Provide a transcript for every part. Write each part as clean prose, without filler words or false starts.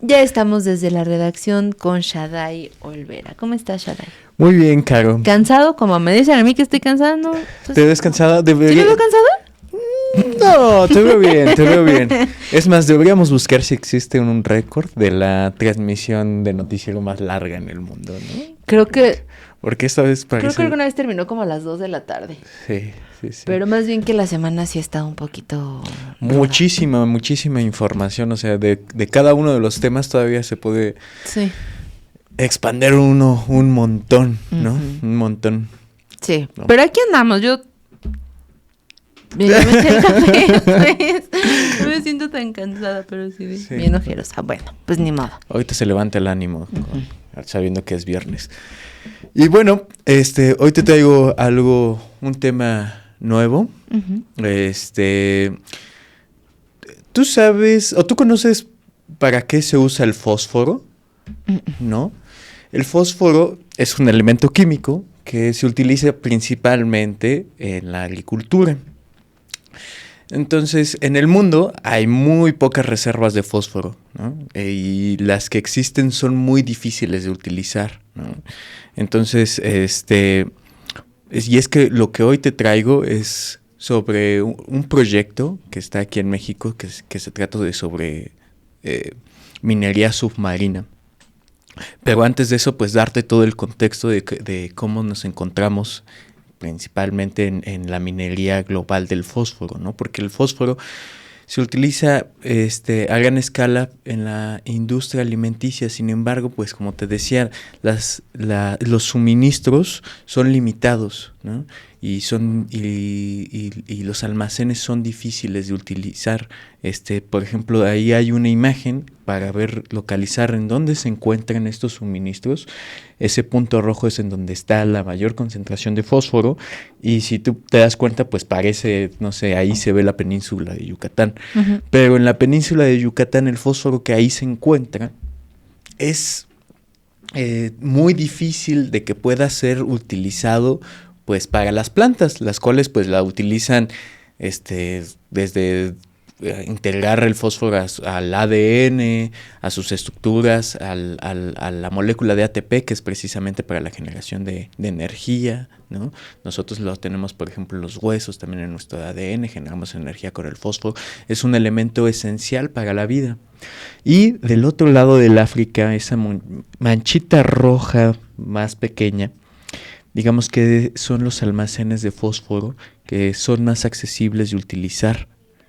Ya estamos desde la redacción con Shaddai Olvera. ¿Cómo estás, Shaddai? Muy bien, Caro. ¿Cansado? Como me dicen a mí que estoy cansada, ¿no? ¿Te ves cansada? ¿Sí me veo cansada? No, te veo bien, te veo bien. Es más, deberíamos buscar si existe un récord de la transmisión de noticiero más larga en el mundo, ¿no? Creo que Porque esta vez parece... alguna vez terminó como a las 2 de la tarde. Sí, sí, sí. Pero más bien que la semana sí está un poquito... Muchísima información, o sea, de cada uno de los temas todavía se puede Sí. expander uno un montón, ¿no? Uh-huh. Un montón. Sí, ¿no? Pero aquí andamos, yo... Me metí el café, pues. No me siento tan cansada, pero sí, bien ojerosa. Bueno, pues ni modo. Ahorita se levanta el ánimo, sabiendo que es viernes. Y bueno, hoy te traigo un tema nuevo. Uh-huh. ¿Tú sabes o tú conoces para qué se usa el fósforo? Uh-uh. ¿No? El fósforo es un elemento químico que se utiliza principalmente en la agricultura. Entonces, en el mundo hay muy pocas reservas de fósforo, ¿no? Y las que existen son muy difíciles de utilizar, ¿no? Entonces, y es que lo que hoy te traigo es sobre un proyecto que está aquí en México, que se trata sobre minería submarina. Pero antes de eso, pues darte todo el contexto de cómo nos encontramos principalmente en la minería global del fósforo, ¿no? Porque el fósforo se utiliza a gran escala en la industria alimenticia. Sin embargo, pues como te decía, los suministros son limitados, ¿no? Y los almacenes son difíciles de utilizar. Por ejemplo, ahí hay una imagen para localizar en dónde se encuentran estos suministros. Ese punto rojo es en donde está la mayor concentración de fósforo, y si tú te das cuenta, pues parece, no sé, ahí se ve la península de Yucatán. Uh-huh. Pero en la península de Yucatán el fósforo que ahí se encuentra es muy difícil de que pueda ser utilizado pues para las plantas, las cuales pues la utilizan desde integrar el fósforo al ADN, a sus estructuras, a la molécula de ATP, que es precisamente para la generación de energía, ¿no? Nosotros lo tenemos, por ejemplo, en los huesos, también en nuestro ADN, generamos energía con el fósforo. Es un elemento esencial para la vida. Y del otro lado del África, esa manchita roja más pequeña, digamos que son los almacenes de fósforo que son más accesibles de utilizar,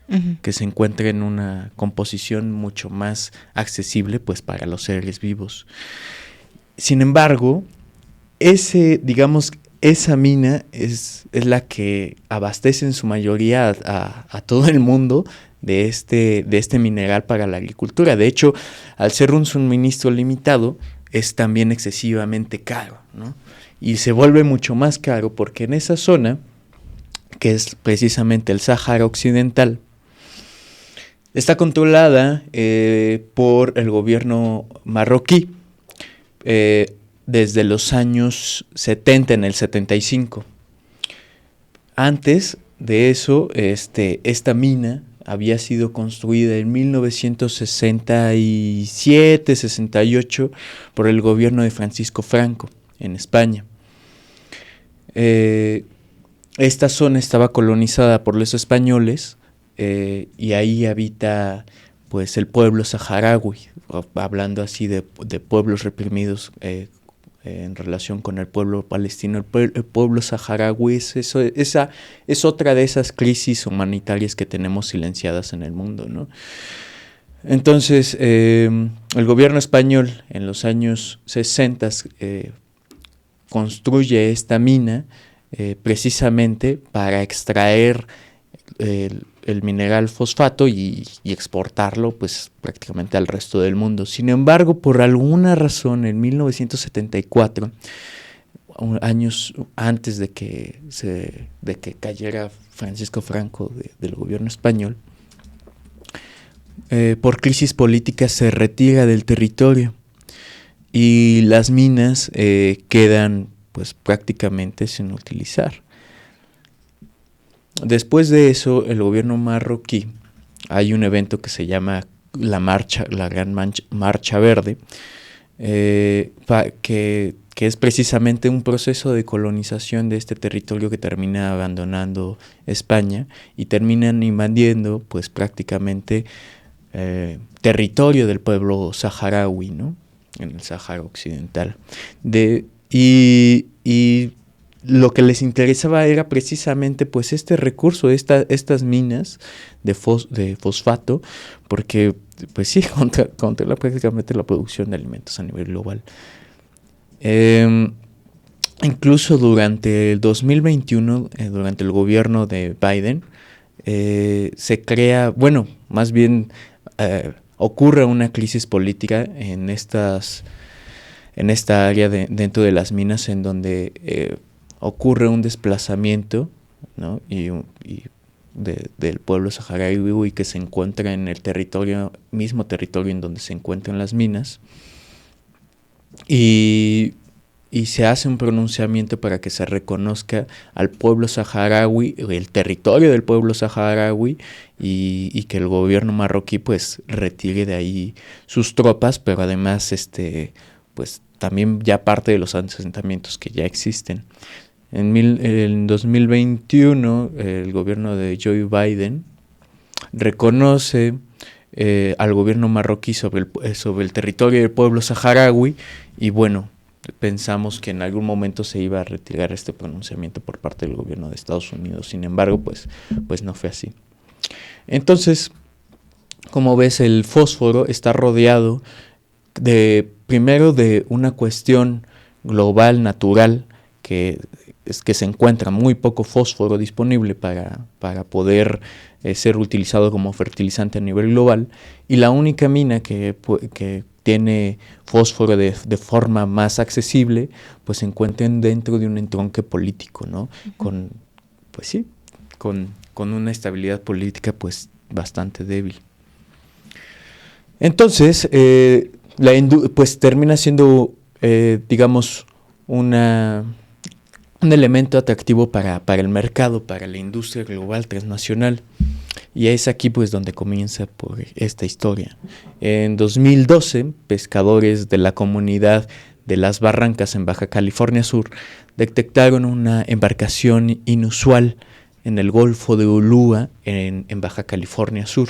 uh-huh, que se encuentra en una composición mucho más accesible pues para los seres vivos. Sin embargo, esa mina es la que abastece en su mayoría a todo el mundo de este mineral para la agricultura. De hecho, al ser un suministro limitado, es también excesivamente caro, ¿no? Y se vuelve mucho más caro porque en esa zona, que es precisamente el Sáhara Occidental, está controlada por el gobierno marroquí desde los años 70, en el 75. Antes de eso, esta mina había sido construida en 1967-68 por el gobierno de Francisco Franco en España. Esta zona estaba colonizada por los españoles y ahí habita pues el pueblo saharaui, hablando así de pueblos reprimidos en relación con el pueblo palestino. El pueblo saharaui esa es otra de esas crisis humanitarias que tenemos silenciadas en el mundo, ¿no? Entonces, el gobierno español en los años 60 construye esta mina precisamente para extraer el mineral fosfato y exportarlo pues prácticamente al resto del mundo. Sin embargo, por alguna razón, en 1974, años antes de que cayera Francisco Franco del gobierno español, por crisis políticas se retira del territorio y las minas quedan pues prácticamente sin utilizar. Después de eso, el gobierno marroquí, hay un evento que se llama la Gran Marcha Verde, que es precisamente un proceso de colonización de este territorio que termina abandonando España y terminan invadiendo pues prácticamente territorio del pueblo saharaui, ¿no? En el Sáhara Occidental. Y lo que les interesaba era precisamente pues este recurso, estas minas de fosfato, porque pues sí, controla prácticamente la producción de alimentos a nivel global. Incluso durante el 2021, durante el gobierno de Biden, se crea, bueno, más bien ocurre una crisis política en esta área dentro de las minas, en donde ocurre un desplazamiento, ¿no? y del pueblo saharaui que se encuentra en el mismo territorio en donde se encuentran las minas, y se hace un pronunciamiento para que se reconozca al pueblo saharaui, el territorio del pueblo saharaui, y que el gobierno marroquí pues retire de ahí sus tropas, pero además pues también ya parte de los asentamientos que ya existen. En 2021 el gobierno de Joe Biden reconoce al gobierno marroquí sobre el territorio del pueblo saharaui, y bueno, pensamos que en algún momento se iba a retirar este pronunciamiento por parte del gobierno de Estados Unidos. Sin embargo, pues no fue así. Entonces, como ves, el fósforo está rodeado primero de una cuestión global, natural, que se encuentra muy poco fósforo disponible para poder ser utilizado como fertilizante a nivel global, y la única mina que tiene fósforo de forma más accesible, pues se encuentran dentro de un entronque político, ¿no? Con una estabilidad política pues bastante débil. Entonces, pues termina siendo, digamos, un elemento atractivo para el mercado, para la industria global transnacional. Y es aquí pues donde comienza por esta historia. En 2012, pescadores de la comunidad de Las Barrancas en Baja California Sur detectaron una embarcación inusual en el Golfo de Ulúa en Baja California Sur.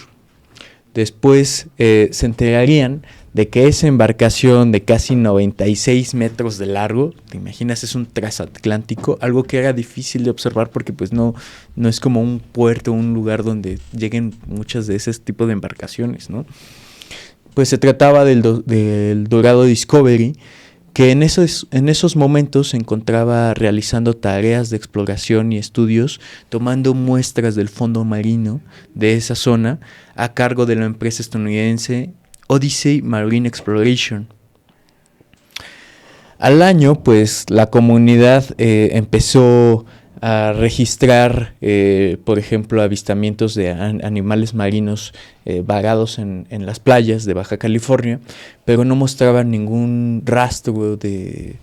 Después se enterarían de que esa embarcación de casi 96 metros de largo, te imaginas, es un transatlántico, algo que era difícil de observar porque pues no es como un puerto, un lugar donde lleguen muchas de ese tipo de embarcaciones, ¿no? Pues se trataba del Dorado Discovery, que en esos momentos se encontraba realizando tareas de exploración y estudios, tomando muestras del fondo marino de esa zona a cargo de la empresa estadounidense Odyssey Marine Exploration. Al año, pues, la comunidad empezó a registrar, por ejemplo, avistamientos de animales marinos varados en las playas de Baja California, pero no mostraban ningún rastro de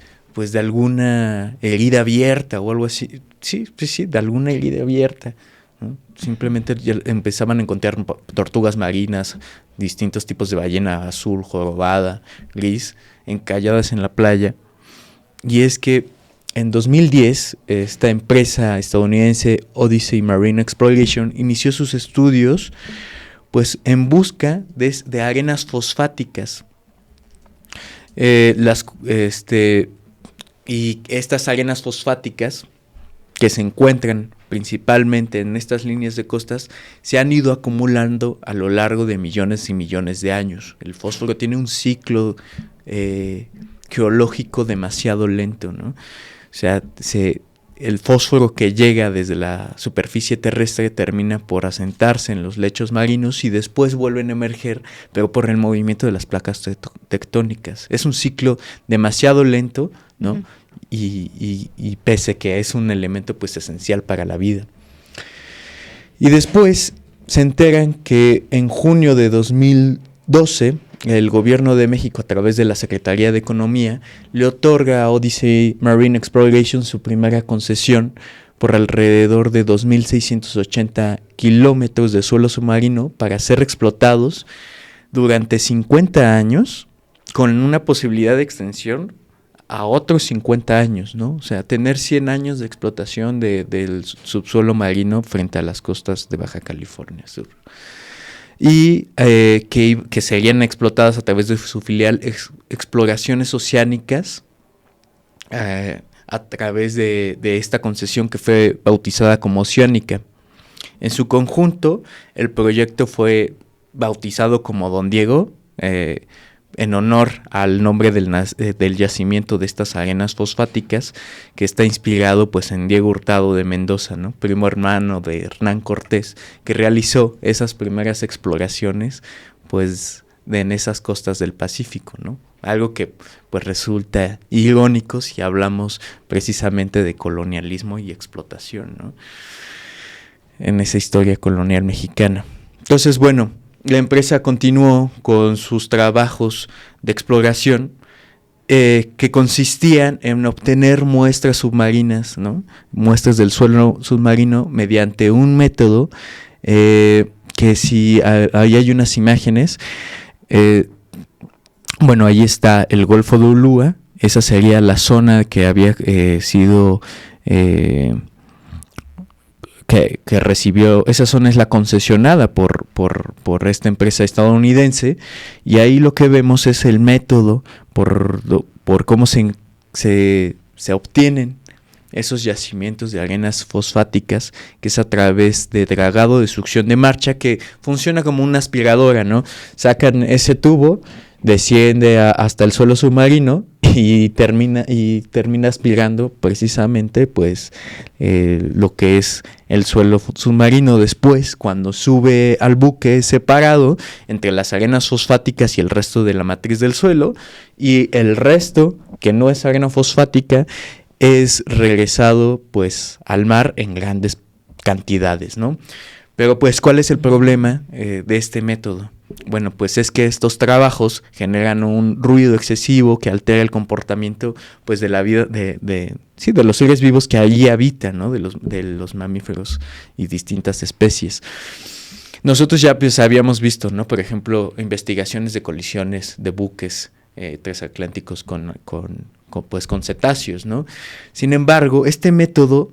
alguna herida abierta o algo así. Sí, de alguna herida abierta, ¿no? Simplemente ya empezaban a encontrar tortugas marinas, distintos tipos de ballena azul, jorobada, gris, encalladas en la playa. Y es que en 2010, esta empresa estadounidense Odyssey Marine Exploration inició sus estudios pues en busca de arenas fosfáticas. Y estas arenas fosfáticas que se encuentran principalmente en estas líneas de costas se han ido acumulando a lo largo de millones y millones de años. El fósforo tiene un ciclo geológico demasiado lento, ¿no? O sea, el fósforo que llega desde la superficie terrestre termina por asentarse en los lechos marinos y después vuelven a emerger, pero por el movimiento de las placas tectónicas. Es un ciclo demasiado lento, ¿no? Uh-huh. Y pese que es un elemento pues esencial para la vida. Y después se enteran que en junio de 2012 el gobierno de México, a través de la Secretaría de Economía, le otorga a Odyssey Marine Exploration su primera concesión por alrededor de 2.680 kilómetros de suelo submarino para ser explotados durante 50 años con una posibilidad de extensión a otros 50 años, ¿no? O sea, tener 100 años de explotación del subsuelo marino frente a las costas de Baja California Sur. Y que serían explotadas a través de su filial Exploraciones Oceánicas, a través de esta concesión que fue bautizada como Oceánica. En su conjunto, el proyecto fue bautizado como Don Diego, en honor al nombre del yacimiento de estas arenas fosfáticas, que está inspirado pues en Diego Hurtado de Mendoza, ¿no? Primo hermano de Hernán Cortés, que realizó esas primeras exploraciones pues en esas costas del Pacífico, ¿no? Algo que pues resulta irónico si hablamos precisamente de colonialismo y explotación, ¿no? En esa historia colonial mexicana. Entonces, bueno, la empresa continuó con sus trabajos de exploración, que consistían en obtener muestras submarinas, ¿no? Muestras del suelo submarino mediante un método que si ahí hay unas imágenes, bueno, ahí está el Golfo de Ulúa, esa sería la zona que había sido... Que recibió, esa zona es la concesionada por esta empresa estadounidense, y ahí lo que vemos es el método por cómo se obtienen esos yacimientos de arenas fosfáticas, que es a través de dragado de succión de marcha, que funciona como una aspiradora, ¿no? Sacan ese tubo, desciende hasta el suelo submarino y termina aspirando precisamente pues lo que es el suelo submarino. Después, cuando sube al buque, es separado entre las arenas fosfáticas y el resto de la matriz del suelo, y el resto, que no es arena fosfática, es regresado pues al mar en grandes cantidades, ¿no? Pero pues, ¿cuál es el problema de este método? Bueno, pues es que estos trabajos generan un ruido excesivo que altera el comportamiento pues de la vida de los seres vivos que allí habitan, ¿no? De los mamíferos y distintas especies. Nosotros ya pues habíamos visto, ¿no? Por ejemplo, investigaciones de colisiones de buques transatlánticos con cetáceos, ¿no? Sin embargo, este método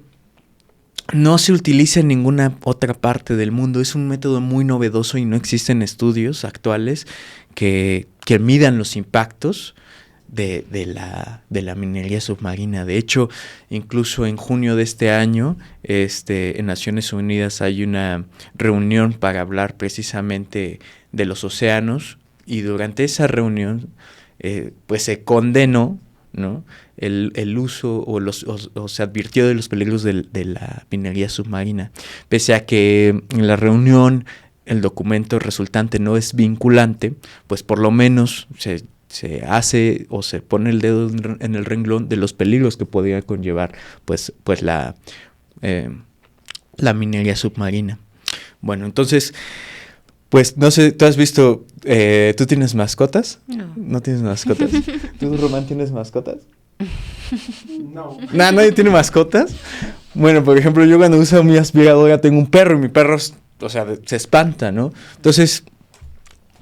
no se utiliza en ninguna otra parte del mundo. Es un método muy novedoso y no existen estudios actuales que midan los impactos de la minería submarina. De hecho, incluso en junio de este año, en Naciones Unidas hay una reunión para hablar precisamente de los océanos, y durante esa reunión pues se condenó, ¿no? el uso o se advirtió de los peligros de la minería submarina, pese a que en la reunión el documento resultante no es vinculante, pues por lo menos se hace o se pone el dedo en el renglón de los peligros que podría conllevar pues la minería submarina. Bueno, entonces, pues no sé, ¿tú has visto, tú tienes mascotas? No. ¿No tienes mascotas? ¿Tú, Román, tienes mascotas? No. ¿Nadie tiene mascotas? Bueno, por ejemplo, yo cuando uso mi aspiradora tengo un perro, y mi perro, se espanta, ¿no? Entonces,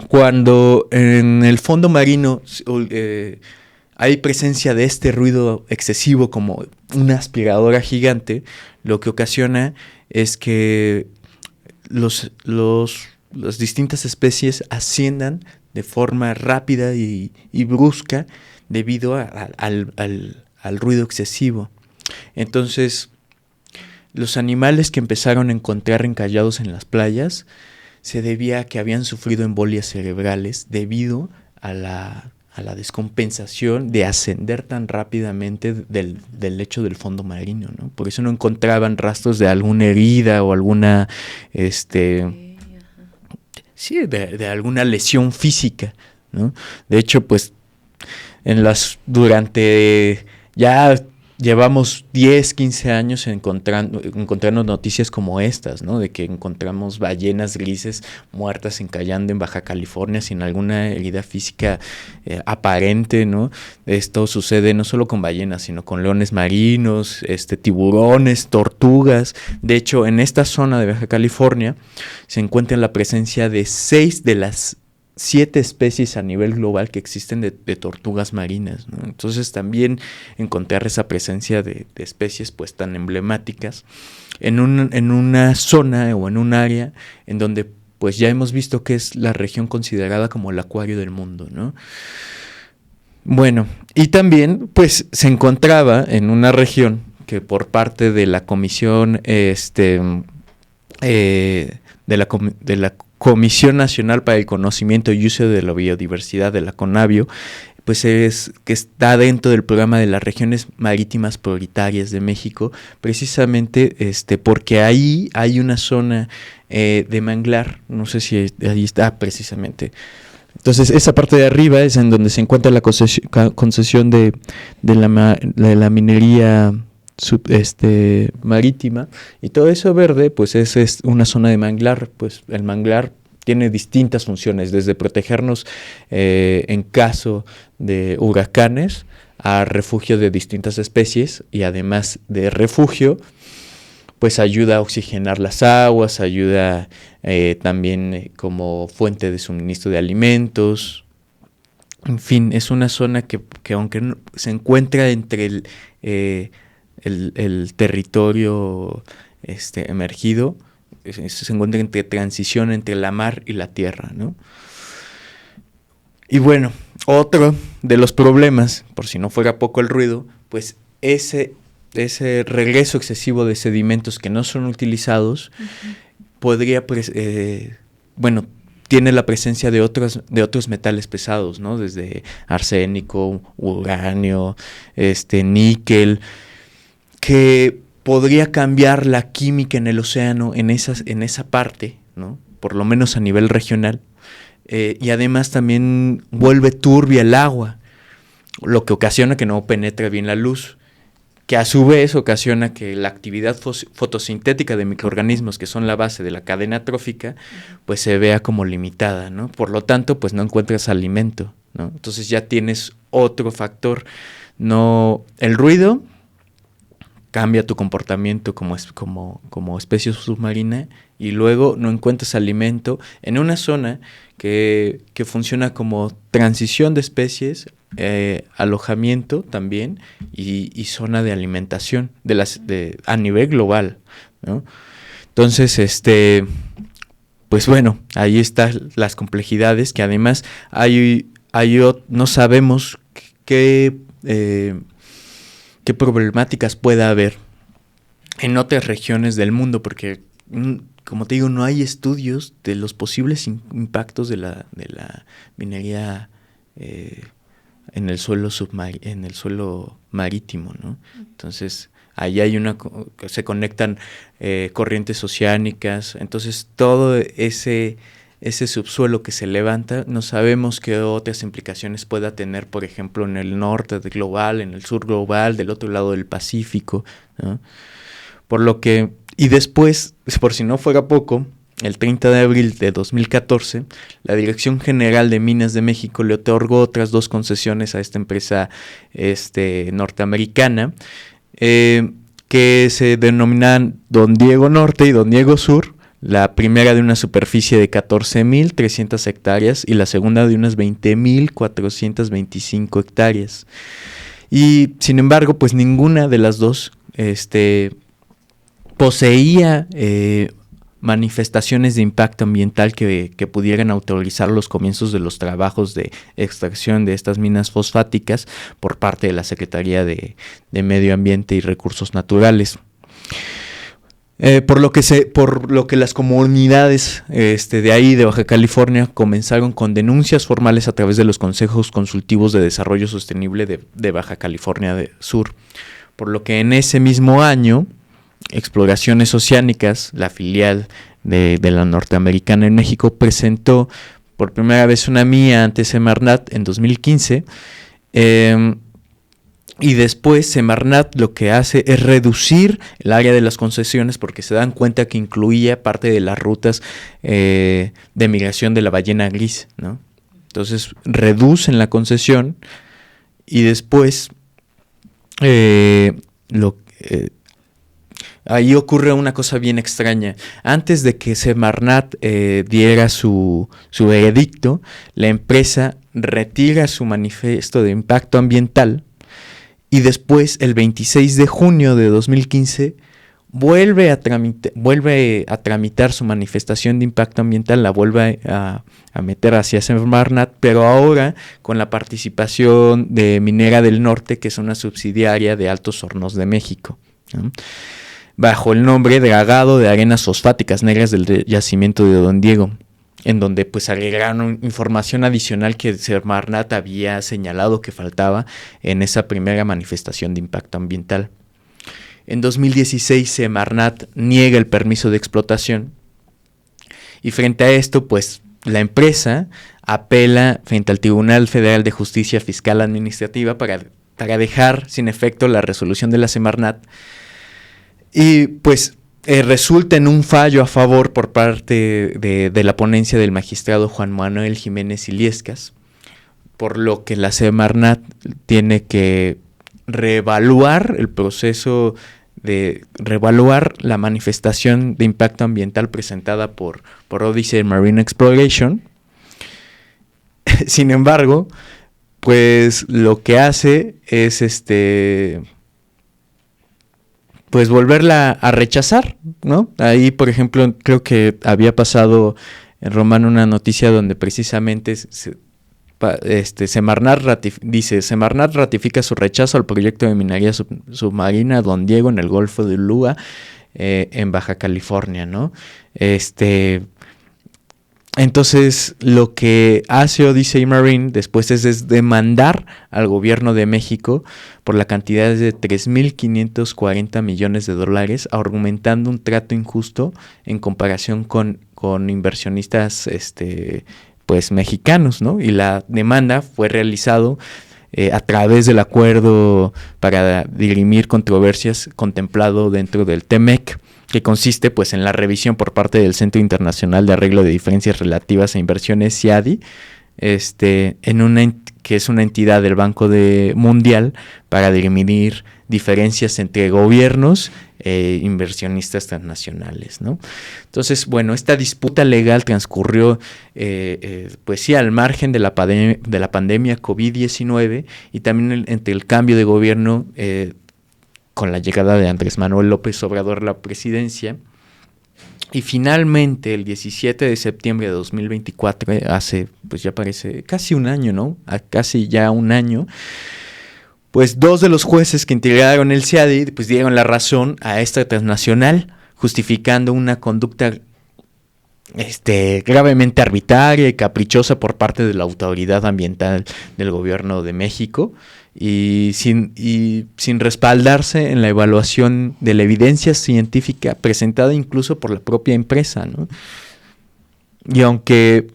cuando en el fondo marino hay presencia de este ruido excesivo como una aspiradora gigante, lo que ocasiona es que las distintas especies asciendan de forma rápida y brusca debido al ruido excesivo. Entonces, los animales que empezaron a encontrar encallados en las playas se debía a que habían sufrido embolias cerebrales debido a la descompensación de ascender tan rápidamente del lecho del fondo marino, ¿no? Por eso no encontraban rastros de alguna herida o alguna de alguna lesión física, ¿no? De hecho, pues durante ya llevamos 10, 15 años encontrando noticias como estas, ¿no? De que encontramos ballenas grises muertas encallando en Baja California sin alguna herida física aparente, ¿no? Esto sucede no solo con ballenas, sino con leones marinos, tiburones, tortugas. De hecho, en esta zona de Baja California se encuentra la presencia de 6 de las 7 especies a nivel global que existen de tortugas marinas, ¿no? Entonces también encontrar esa presencia de especies pues tan emblemáticas en una zona o en un área en donde pues ya hemos visto que es la región considerada como el acuario del mundo, ¿no? Bueno, y también pues se encontraba en una región que por parte de la Comisión de la Comisión Nacional para el Conocimiento y Uso de la Biodiversidad de la CONABIO, pues es que está dentro del programa de las regiones marítimas prioritarias de México, precisamente porque ahí hay una zona de manglar, no sé si ahí está precisamente. Entonces esa parte de arriba es en donde se encuentra la concesión de la minería marítima, y todo eso verde pues es una zona de manglar. Pues el manglar tiene distintas funciones, desde protegernos en caso de huracanes a refugio de distintas especies, y además de refugio pues ayuda a oxigenar las aguas, ayuda también como fuente de suministro de alimentos. En fin, es una zona que aunque se encuentra entre el territorio emergido, se encuentra entre transición entre la mar y la tierra, ¿no? Y bueno, otro de los problemas, por si no fuera poco el ruido, pues ese regreso excesivo de sedimentos que no son utilizados podría, tiene la presencia de otros metales pesados, ¿no? Desde arsénico, uranio, níquel, que podría cambiar la química en el océano en esa parte, ¿no? Por lo menos a nivel regional, y además también vuelve turbia el agua, lo que ocasiona que no penetre bien la luz, que a su vez ocasiona que la actividad fotosintética de microorganismos, que son la base de la cadena trófica, pues se vea como limitada, ¿no? Por lo tanto, pues no encuentras alimento, ¿no? Entonces ya tienes otro factor. No, el ruido cambia tu comportamiento como especie submarina, y luego no encuentras alimento en una zona que funciona como transición de especies, alojamiento también, y zona de alimentación a nivel global, ¿no? Entonces, pues bueno, ahí están las complejidades, que además no sabemos qué problemáticas pueda haber en otras regiones del mundo, porque como te digo, no hay estudios de los posibles impactos de la minería en el suelo marítimo, ¿no? Entonces ahí se conectan corrientes oceánicas. Entonces todo ese subsuelo que se levanta, no sabemos qué otras implicaciones pueda tener, por ejemplo, en el norte global, en el sur global, del otro lado del Pacífico, ¿no? Por lo que, y después, por si no fuera poco, el 30 de abril de 2014, la Dirección General de Minas de México le otorgó otras 2 concesiones a esta empresa norteamericana, que se denominan Don Diego Norte y Don Diego Sur. La primera de una superficie de 14,300 hectáreas y la segunda de unas 20,425 hectáreas. Y sin embargo, pues ninguna de las dos poseía manifestaciones de impacto ambiental que pudieran autorizar los comienzos de los trabajos de extracción de estas minas fosfáticas por parte de la Secretaría de Medio Ambiente y Recursos Naturales. Por lo que las comunidades de ahí, de Baja California, comenzaron con denuncias formales a través de los consejos consultivos de desarrollo sostenible de Baja California Sur. Por lo que en ese mismo año, Exploraciones Oceánicas, la filial de la norteamericana en México, presentó por primera vez una MIA ante Semarnat en 2015. Y después Semarnat lo que hace es reducir el área de las concesiones, porque se dan cuenta que incluía parte de las rutas de migración de la ballena gris, ¿no? Entonces reducen la concesión, y después ahí ocurre una cosa bien extraña. Antes de que Semarnat diera su veredicto, la empresa retira su manifiesto de impacto ambiental y después, el 26 de junio de 2015, vuelve a tramitar su manifestación de impacto ambiental, la vuelve a meter hacia Semarnat, pero ahora con la participación de Minera del Norte, que es una subsidiaria de Altos Hornos de México, ¿no? Bajo el nombre Dragado de Arenas Fosfáticas Negras del Yacimiento de Don Diego, en donde pues agregaron información adicional que Semarnat había señalado que faltaba en esa primera manifestación de impacto ambiental. En 2016 Semarnat niega el permiso de explotación y frente a esto pues la empresa apela frente al Tribunal Federal de Justicia Fiscal Administrativa para dejar sin efecto la resolución de la Semarnat y pues resulta en un fallo a favor por parte de la ponencia del magistrado Juan Manuel Jiménez Illescas, por lo que la Semarnat tiene que reevaluar el proceso de reevaluar la manifestación de impacto ambiental presentada por Odyssey Marine Exploration. Sin embargo, pues lo que hace es pues volverla a rechazar, ¿no? Ahí, por ejemplo, creo que había pasado en Romano una noticia donde precisamente Semarnat ratifica su rechazo al proyecto de minería submarina Don Diego en el Golfo de Ulúa, en Baja California, ¿no? Entonces, lo que hace Odyssey Marine después es demandar al gobierno de México por la cantidad de $3,540 millones, argumentando un trato injusto en comparación con inversionistas pues mexicanos, ¿no? Y la demanda fue realizado a través del acuerdo para dirimir controversias contemplado dentro del TEMEC, que consiste pues en la revisión por parte del Centro Internacional de Arreglo de Diferencias Relativas a Inversiones, CIADI, que es una entidad del Banco Mundial para dirimir diferencias entre gobiernos e inversionistas transnacionales, ¿no? Entonces, bueno, esta disputa legal transcurrió pues sí al margen de la pandemia COVID-19 y también entre el cambio de gobierno con la llegada de Andrés Manuel López Obrador a la presidencia. Y finalmente, el 17 de septiembre de 2024, hace, pues ya parece casi un año, ¿no? Casi ya un año, pues dos de los jueces que integraron el CIADI, pues dieron la razón a esta transnacional, justificando una conducta gravemente arbitraria y caprichosa por parte de la autoridad ambiental del gobierno de México y sin respaldarse en la evaluación de la evidencia científica presentada incluso por la propia empresa, ¿no? Y aunque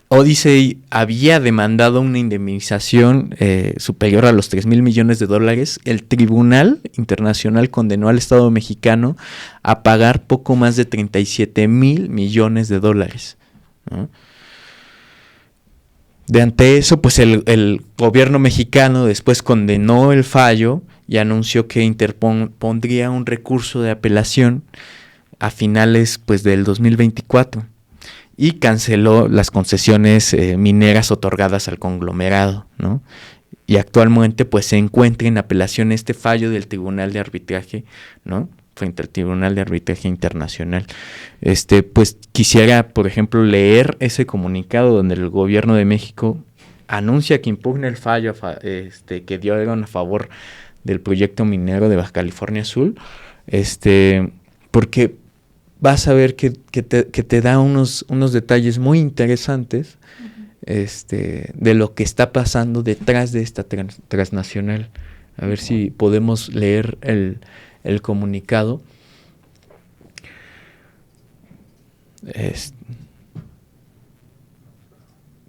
Odyssey había demandado una indemnización superior a los $3,000 millones, el Tribunal Internacional condenó al Estado mexicano a pagar poco más de $37,000 millones, ¿no? De ante eso, pues el gobierno mexicano después condenó el fallo y anunció que interpondría un recurso de apelación a finales pues del 2024. Y canceló las concesiones mineras otorgadas al conglomerado, ¿no? Y actualmente pues se encuentra en apelación este fallo del Tribunal de Arbitraje, ¿no? Frente al Tribunal de Arbitraje Internacional. Pues quisiera, por ejemplo, leer ese comunicado donde el gobierno de México anuncia que impugna el fallo que dieron a favor del proyecto minero de Baja California Sur, porque vas a ver que te da unos detalles muy interesantes de lo que está pasando detrás de esta transnacional. A ver si podemos leer el comunicado.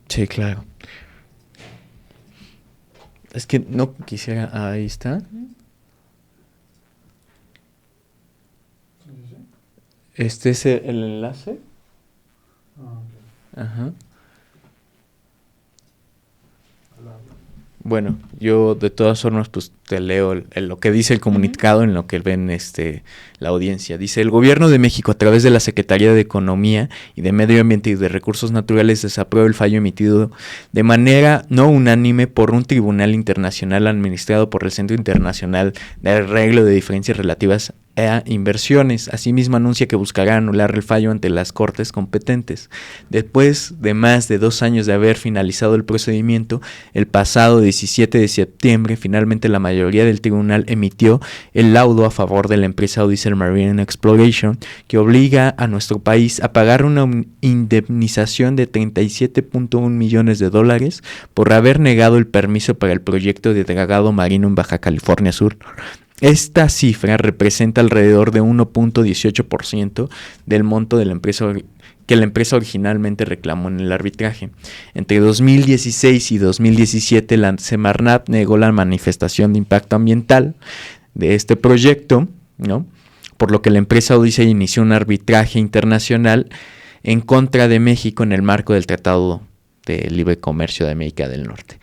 Sí, claro. Es que no quisiera... Ahí está. Este es el enlace. Ajá. Bueno, yo de todas formas pues te leo lo que dice el comunicado en lo que ven la audiencia. Dice: el Gobierno de México, a través de la Secretaría de Economía y de Medio Ambiente y de Recursos Naturales, desaprueba el fallo emitido de manera no unánime por un tribunal internacional administrado por el Centro Internacional de Arreglo de Diferencias Relativas a Inversiones. Asimismo, anuncia que buscará anular el fallo ante las Cortes competentes. Después de más de 2 años de haber finalizado el procedimiento, el pasado 17 de septiembre, finalmente la mayoría del tribunal emitió el laudo a favor de la empresa Odyssey Marine Exploration, que obliga a nuestro país a pagar una indemnización de $37.1 millones por haber negado el permiso para el proyecto de dragado marino en Baja California Sur. Esta cifra representa alrededor de 1.18% del monto de la empresa que la empresa originalmente reclamó en el arbitraje. Entre 2016 y 2017, la Semarnat negó la manifestación de impacto ambiental de este proyecto, ¿no? Por lo que la empresa Odyssey inició un arbitraje internacional en contra de México en el marco del Tratado de Libre Comercio de América del Norte.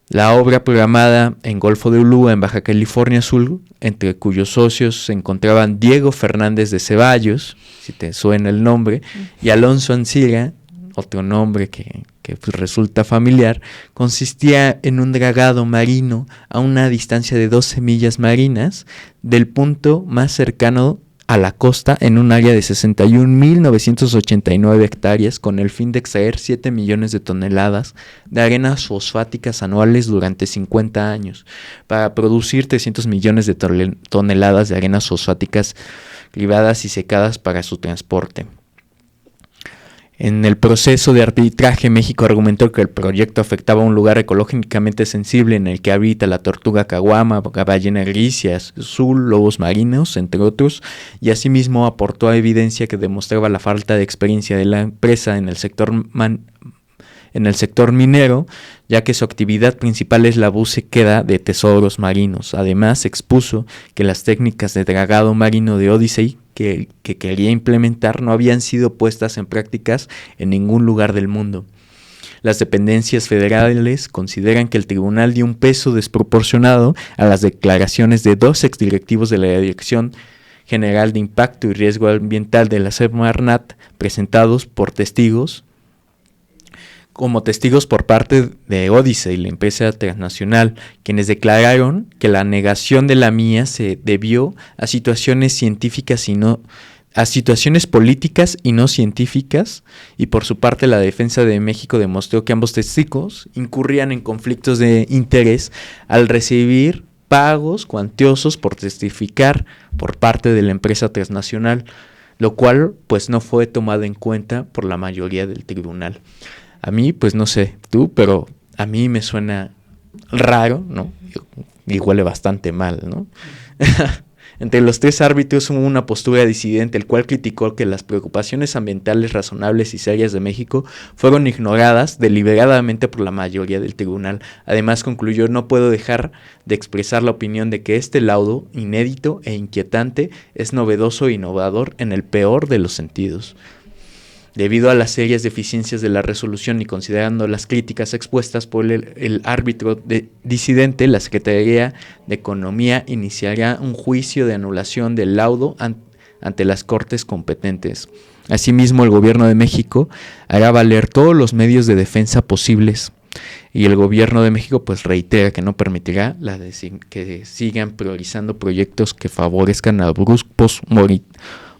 La obra, programada en Golfo de Ulúa, en Baja California Sur, entre cuyos socios se encontraban Diego Fernández de Ceballos, si te suena el nombre, y Alonso Ancira, otro nombre que pues resulta familiar, consistía en un dragado marino a una distancia de 12 millas marinas del punto más cercano a la costa, en un área de 61.989 hectáreas, con el fin de extraer 7 millones de toneladas de arenas fosfáticas anuales durante 50 años, para producir 300 millones de toneladas de arenas fosfáticas libadas y secadas para su transporte. En el proceso de arbitraje, México argumentó que el proyecto afectaba un lugar ecológicamente sensible en el que habita la tortuga caguama, la ballena gris, azul, lobos marinos, entre otros, y asimismo aportó evidencia que demostraba la falta de experiencia de la empresa en el sector minero, ya que su actividad principal es la búsqueda de tesoros marinos. Además, expuso que las técnicas de dragado marino de Odyssey que quería implementar no habían sido puestas en prácticas en ningún lugar del mundo. Las dependencias federales consideran que el tribunal dio un peso desproporcionado a las declaraciones de 2 exdirectivos de la Dirección General de Impacto y Riesgo Ambiental de la Semarnat, presentados como testigos por parte de Odyssey, la empresa transnacional, quienes declararon que la negación de la mía se debió a situaciones políticas y no científicas, y por su parte la defensa de México demostró que ambos testigos incurrían en conflictos de interés al recibir pagos cuantiosos por testificar por parte de la empresa transnacional, lo cual pues no fue tomado en cuenta por la mayoría del tribunal. A mí, pues no sé tú, pero a mí me suena raro, ¿no? Y huele bastante mal, ¿no? Entre los 3 árbitros hubo una postura disidente, el cual criticó que las preocupaciones ambientales razonables y serias de México fueron ignoradas deliberadamente por la mayoría del tribunal. Además, concluyó: no puedo dejar de expresar la opinión de que este laudo, inédito e inquietante, es novedoso e innovador en el peor de los sentidos. Debido a las serias deficiencias de la resolución y considerando las críticas expuestas por el árbitro disidente, la Secretaría de Economía iniciará un juicio de anulación del laudo ante las Cortes competentes. Asimismo, el Gobierno de México hará valer todos los medios de defensa posibles, y el Gobierno de México pues reitera que no permitirá que sigan priorizando proyectos que favorezcan a grupos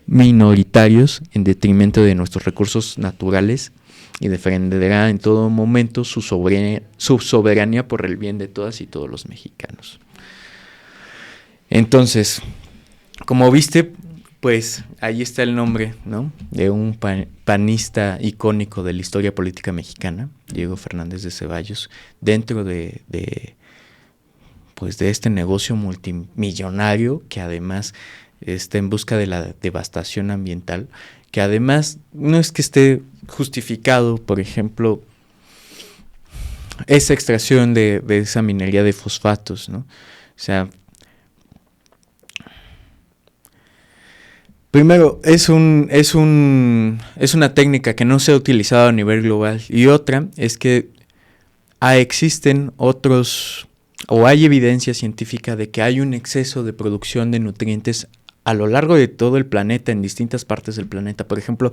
minoritarios en detrimento de nuestros recursos naturales, y defenderá en todo momento su soberanía por el bien de todas y todos los mexicanos. Entonces, como viste, pues ahí está el nombre, ¿no?, de un panista icónico de la historia política mexicana, Diego Fernández de Ceballos, dentro de este negocio multimillonario que además está en busca de la devastación ambiental, que además no es que esté justificado, por ejemplo, esa extracción de esa minería de fosfatos, ¿no? O sea, primero, es una técnica que no se ha utilizado a nivel global, y otra es que existen otros, o hay evidencia científica de que hay un exceso de producción de nutrientes a lo largo de todo el planeta, en distintas partes del planeta. Por ejemplo,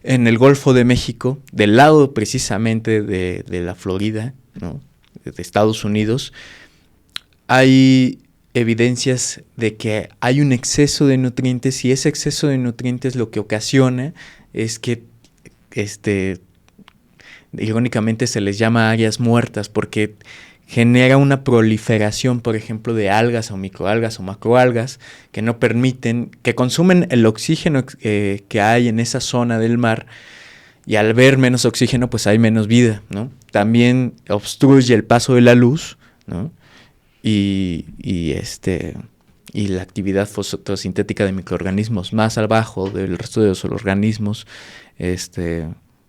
en el Golfo de México, del lado precisamente de la Florida, ¿no?, de Estados Unidos, hay evidencias de que hay un exceso de nutrientes, y ese exceso de nutrientes lo que ocasiona es que irónicamente se les llama áreas muertas, porque genera una proliferación, por ejemplo, de algas o microalgas o macroalgas que no permiten, que consumen el oxígeno que hay en esa zona del mar, y al ver menos oxígeno pues hay menos vida, ¿no? También obstruye el paso de la luz, ¿no? Y la actividad fotosintética de microorganismos más abajo del resto de los organismos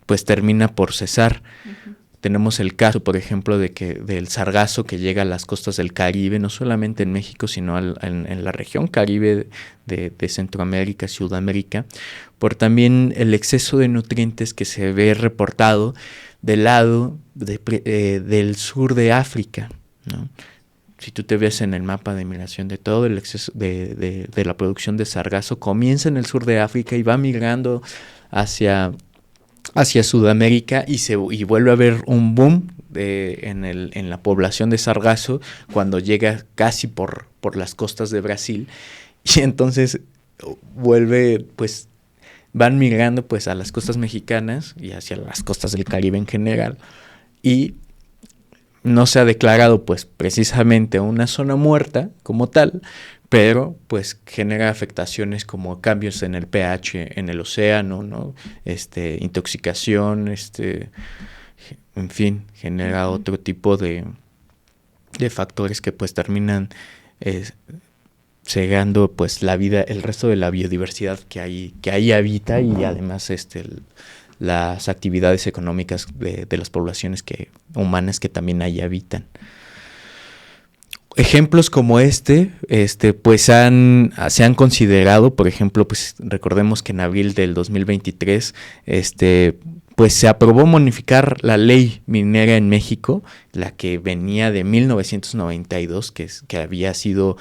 pues termina por cesar. Uh-huh. Tenemos el caso, por ejemplo, del sargazo que llega a las costas del Caribe, no solamente en México, sino en la región Caribe de Centroamérica, Sudamérica, por también el exceso de nutrientes que se ve reportado del lado del sur de África, ¿no? Si tú te ves en el mapa de migración de todo el exceso de la producción de sargazo, comienza en el sur de África y va migrando hacia Sudamérica, y vuelve a haber un boom en la población de sargazo cuando llega casi por las costas de Brasil, y entonces vuelve, pues van migrando pues a las costas mexicanas y hacia las costas del Caribe en general, y no se ha declarado pues precisamente una zona muerta como tal, pero pues genera afectaciones como cambios en el pH en el océano, ¿no? Intoxicación, en fin, genera otro tipo de factores que pues terminan cegando pues la vida, el resto de la biodiversidad que ahí habita, y además las actividades económicas de las poblaciones humanas que también ahí habitan. Ejemplos como pues se han considerado, por ejemplo, pues recordemos que en abril del 2023, pues se aprobó modificar la ley minera en México, la que venía de 1992, que había sido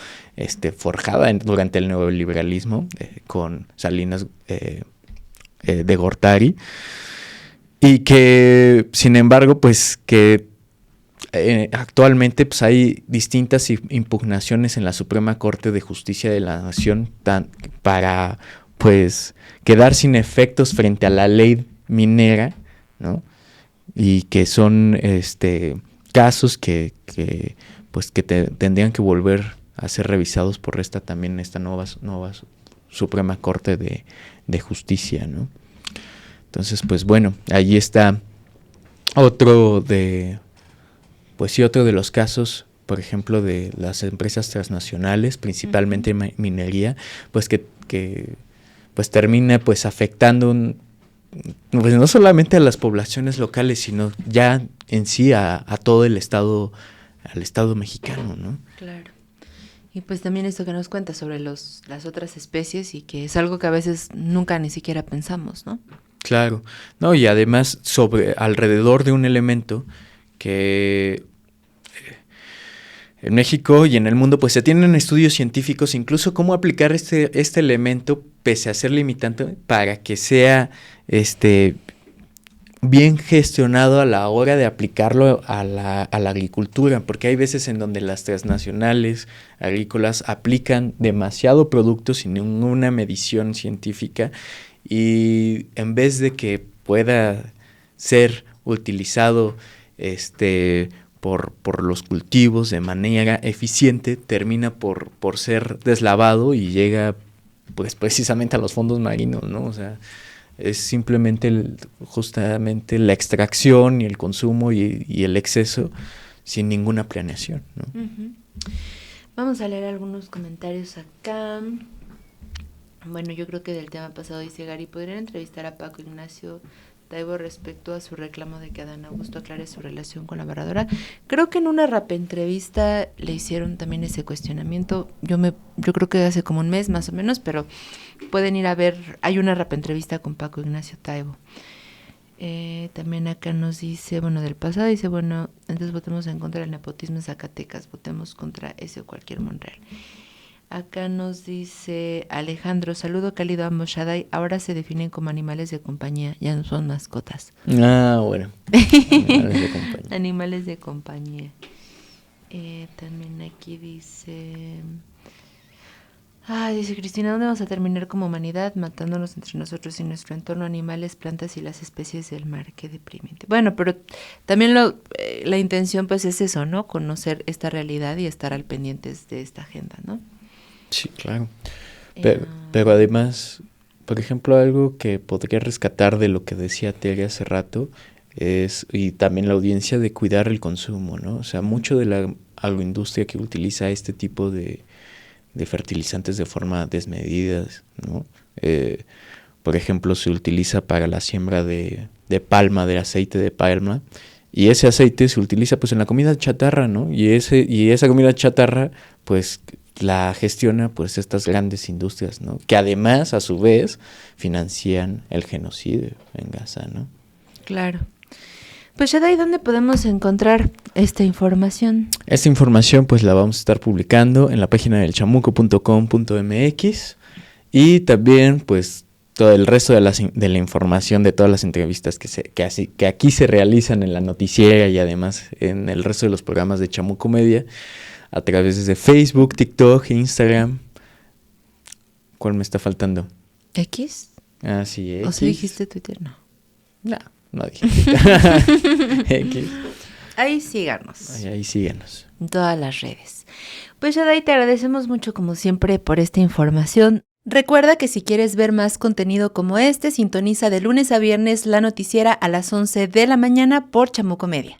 forjada durante el neoliberalismo con Salinas de Gortari, y que, sin embargo, pues que actualmente pues hay distintas impugnaciones en la Suprema Corte de Justicia de la Nación para pues quedar sin efectos frente a la ley minera, ¿no? Y que son casos que tendrían que volver a ser revisados por esta nueva Suprema Corte de Justicia, ¿no? Entonces, pues bueno, ahí está otro de los casos, por ejemplo, de las empresas transnacionales, principalmente minería, pues que pues termina pues afectando pues no solamente a las poblaciones locales, sino ya en sí a todo el Estado, al Estado mexicano, ¿no? Claro. Y pues también esto que nos cuenta sobre las otras especies, y que es algo que a veces nunca ni siquiera pensamos, ¿no? Claro. No, y además alrededor de un elemento que en México y en el mundo pues se tienen estudios científicos, incluso cómo aplicar este elemento pese a ser limitante, para que sea bien gestionado a la hora de aplicarlo a la agricultura, porque hay veces en donde las transnacionales agrícolas aplican demasiado producto sin ninguna medición científica, y en vez de que pueda ser utilizado por los cultivos de manera eficiente, termina por ser deslavado y llega pues precisamente a los fondos marinos, ¿no? O sea, es simplemente justamente la extracción y el consumo y el exceso sin ninguna planeación, ¿no? Uh-huh. Vamos a leer algunos comentarios acá. Bueno, yo creo que del tema pasado dice Gary, ¿podrían entrevistar a Paco Ignacio Taibo respecto a su reclamo de que Adán Augusto aclare su relación con la Varadora? Creo que en una entrevista le hicieron también ese cuestionamiento. Yo creo que hace como un mes más o menos, pero pueden ir a ver, hay una entrevista con Paco Ignacio Taibo. También acá nos dice, bueno, del pasado dice, bueno, entonces votemos en contra del nepotismo en Zacatecas, votemos contra ese o cualquier Monreal. Acá nos dice Alejandro, saludo cálido a ambos Shaddai, ahora se definen como animales de compañía, ya no son mascotas. Ah, bueno. Animales de compañía. Animales de compañía. También aquí dice... dice Cristina, ¿dónde vamos a terminar como humanidad? Matándonos entre nosotros y nuestro entorno, animales, plantas y las especies del mar. Qué deprimente. Bueno, pero también la intención pues es eso, ¿no? Conocer esta realidad y estar al pendientes de esta agenda, ¿no? Sí, claro. Pero además, por ejemplo, algo que podría rescatar de lo que decía Tere hace rato es, y también la audiencia, de cuidar el consumo, ¿no? O sea, mucho de la agroindustria que utiliza este tipo de fertilizantes de forma desmedida, ¿no? Por ejemplo, se utiliza para la siembra de palma, de aceite de palma, y ese aceite se utiliza pues en la comida chatarra, ¿no? Y esa comida chatarra pues la gestiona pues estas grandes industrias, ¿no? Que además a su vez financian el genocidio en Gaza, ¿no? Claro. Pues Shaddai, ¿dónde podemos encontrar esta información? Esta información pues la vamos a estar publicando en la página del chamuco.com.mx y también pues todo el resto de la información de todas las entrevistas que aquí se realizan en la noticiera y además en el resto de los programas de Chamuco Media a través de Facebook, TikTok e Instagram. ¿Cuál me está faltando? ¿X? Ah, sí, X. ¿O si dijiste Twitter? No. No dije X. Ahí síganos. Ahí síganos. En todas las redes. Pues Shaddai, te agradecemos mucho como siempre por esta información. Recuerda que si quieres ver más contenido como este, sintoniza de lunes a viernes la noticiera a las 11 de la mañana por Chamuco Media.